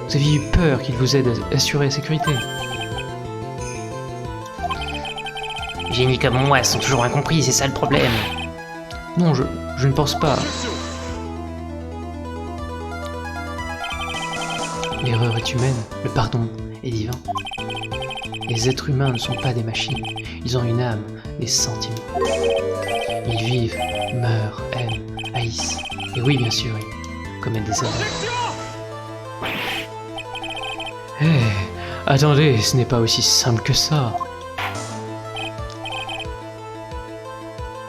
vous aviez eu peur qu'il vous aide à assurer la sécurité. Les génies comme moi sont toujours incompris, c'est ça le problème. Non, je ne pense pas. L'erreur est humaine, le pardon est divin. Les êtres humains ne sont pas des machines, ils ont une âme, des sentiments. Ils vivent, meurent, aiment, haïssent. Et oui, bien sûr, ils commettent des erreurs. Hé, attendez, ce n'est pas aussi simple que ça.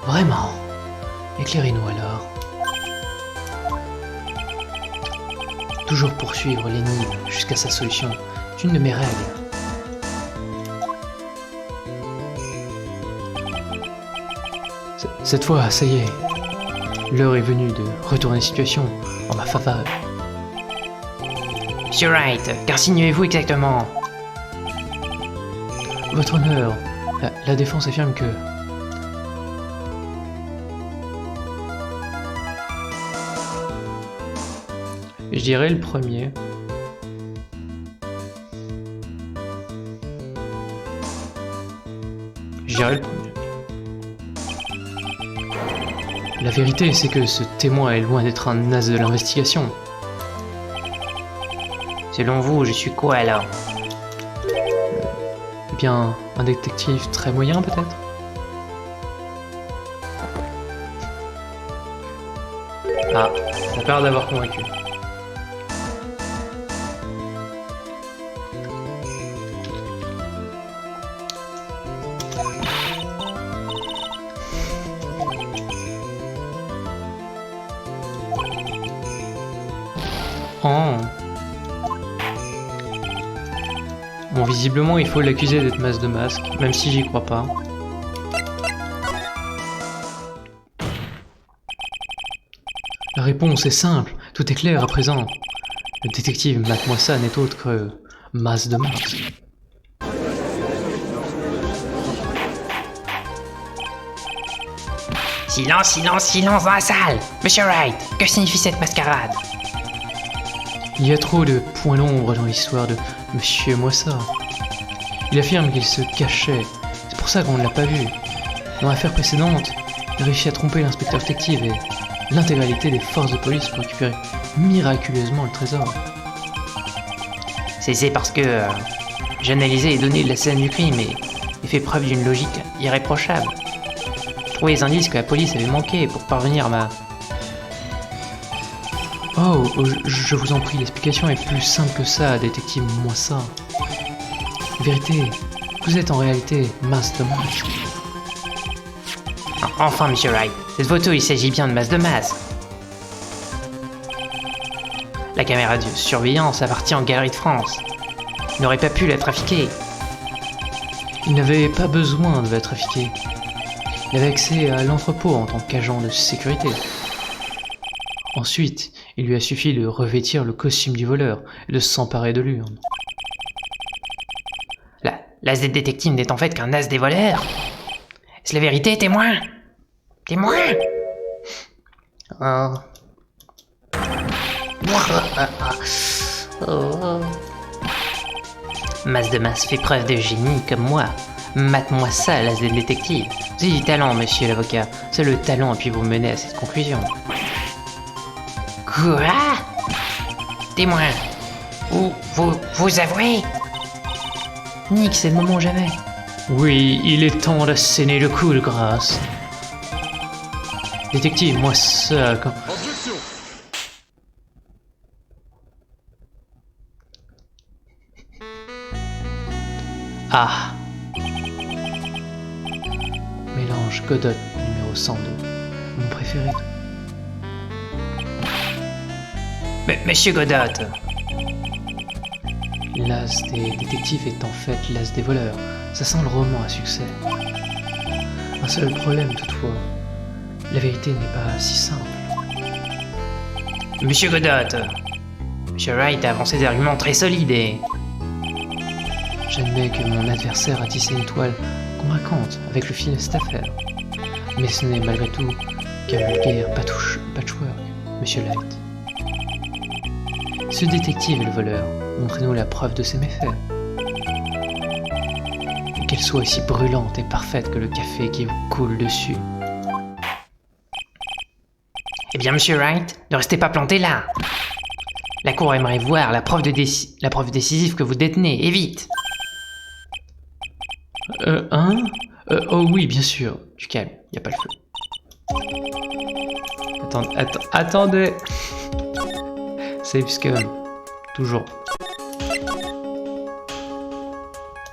Vraiment? Éclairez-nous alors. Toujours poursuivre l'énigme jusqu'à sa solution. C'est une de mes règles. Cette fois, ça y est. L'heure est venue de retourner la situation en ma faveur. Monsieur Wright, qu'insinuez-vous exactement? Votre honneur, la défense affirme que... Je dirais le premier. Je dirais le premier. La vérité, c'est que ce témoin est loin d'être un as de l'investigation. Selon vous, je suis quoi alors? Eh bien, un détective très moyen peut-être? Ah, t'as peur d'avoir convaincu. Oh. Bon, visiblement, il faut l'accuser d'être Mas de Masque, même si j'y crois pas. La réponse est simple, tout est clair à présent. Le détective Matt Moissan n'est autre que Mas de Masque. Silence, silence, silence dans la salle! Monsieur Wright, que signifie cette mascarade? Il y a trop de points d'ombre dans l'histoire de Monsieur Moissan. Il affirme qu'il se cachait, c'est pour ça qu'on ne l'a pas vu. Dans l'affaire précédente, il a réussi à tromper l'inspecteur détective et l'intégralité des forces de police pour récupérer miraculeusement le trésor. C'est parce que j'ai analysé les données de la scène du crime et fait preuve d'une logique irréprochable. J'ai trouvé les indices que la police avait manqué pour parvenir à ma... Oh, je vous en prie, l'explication est plus simple que ça, détective Moissan. Vérité, vous êtes en réalité Mas de Masque. Enfin, Monsieur Wright, cette photo, il s'agit bien de Mas de Masque. La caméra de surveillance appartient en Galerie de France. Il n'aurait pas pu la trafiquer. Il n'avait pas besoin de la trafiquer. Il avait accès à l'entrepôt en tant qu'agent de sécurité. Ensuite, il lui a suffi de revêtir le costume du voleur et de s'emparer de l'urne. L'as des détectives n'est en fait qu'un as des voleurs. Est-ce la vérité, témoin? Témoin? Ah. Mas de Masque fait preuve de génie comme moi. Mate-moi ça, l'as des détectives. C'est du talent, monsieur l'avocat. C'est le talent a pu vous mener à cette conclusion. Quoi? Témoin, vous avouez? Nick, c'est le moment jamais. Oui, il est temps d'asséner le coup de grâce. Détective, moi ça... Quand... Ah. Mélange Godot numéro 102. Mon préféré. Mais Monsieur Godot. L'as des détectives est en fait l'as des voleurs. Ça sent le roman à succès. Un seul problème toutefois. La vérité n'est pas si simple. Monsieur Godot. Monsieur Wright a avancé des arguments très solides et... J'admets que mon adversaire a tissé une toile convaincante avec le fil de cette affaire. Mais ce n'est malgré tout qu'un vulgaire patchwork, Monsieur Light. Ce détective est le voleur. Montrez-nous la preuve de ses méfaits. Qu'elle soit aussi brûlante et parfaite que le café qui vous coule dessus. Eh bien, Monsieur Wright, ne restez pas planté là. La cour aimerait voir la preuve décisive que vous détenez, et vite. Oh oui, bien sûr. Du calme, y a pas le feu. Attendez. Safe scum. Toujours.